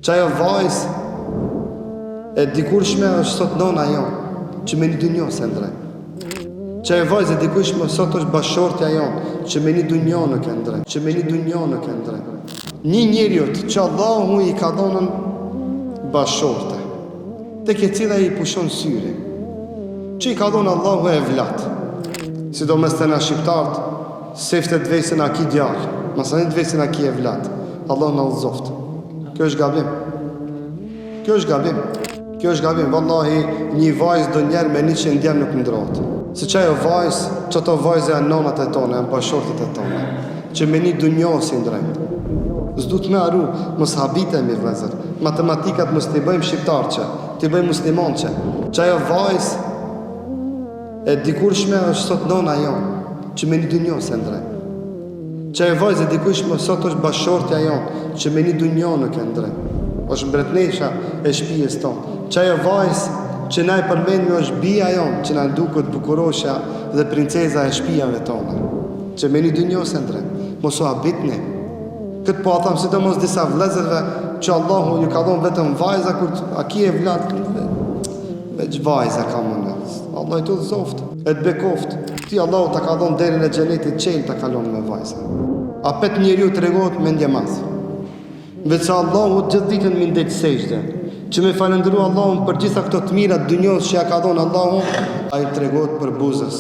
Qajo vajz e dikurshme është sot nona jo, që me një dunjo se ndrej. Qajo vajz e dikurshme sot është bashortja jo, që me një dunjo në këndrej. Që me një dunjo në këndrej. Një njeriut që Allahu i ka dhonën bashorte, te ke cila i pushon syri, që i ka dhonë Allahu e vlat. Si do mes të nga shqiptartë, sefte të vesin a ki djallë, masanit të vesin a ki e vlat. Allah në uzoft. Kjo është gabim. Kjo është gabim. Kjo është gabim. Wallahi, një vajzë do njerë me 100 djemë nuk ndrotë. Se qajo vajzë, që ato vajzë e nonat e tone, e bashortet e tone, që me një dunjohë drejtë. S'du të me arru, mos habitemi vlezër. Matematikat mos t'i bëjmë shqiptarë që, t'i bëjmë muslimon që. Qajo vajzë e dikurshme është sot nona jo, që me një dunjohë drejtë. Qaj e vajzë e dikushme sot është bashortja jonë, që me një dunjo në këndre. është mbretnesha e shpijes tonë. Qaj e vajzë që na i përmendme është bia jonë, që na duket bukurosha dhe princeza e shpijave tonë. Që me një dunjo se ndre, mos u habitni. Këtë po a thamë, si të mos disa vlezërve, që Allahu ju ka dhonë vetëm vajza, kur a ki e vlatë, veç vajza ka mënë. Allah i të dhe zoftë, e të bekoftë. Ti Allahu ta ka dhonë derin e gjenetit qenë ta kalonë me vajza. A pet njeriu të regohet me ndje madhë. Veç Allahu gjithë ditën më ndetë sejgjde, që me falendëru Allahun për gjitha këto të mirat dënjohës që ja ka dhonë Allahu, a i të regohet për buzës.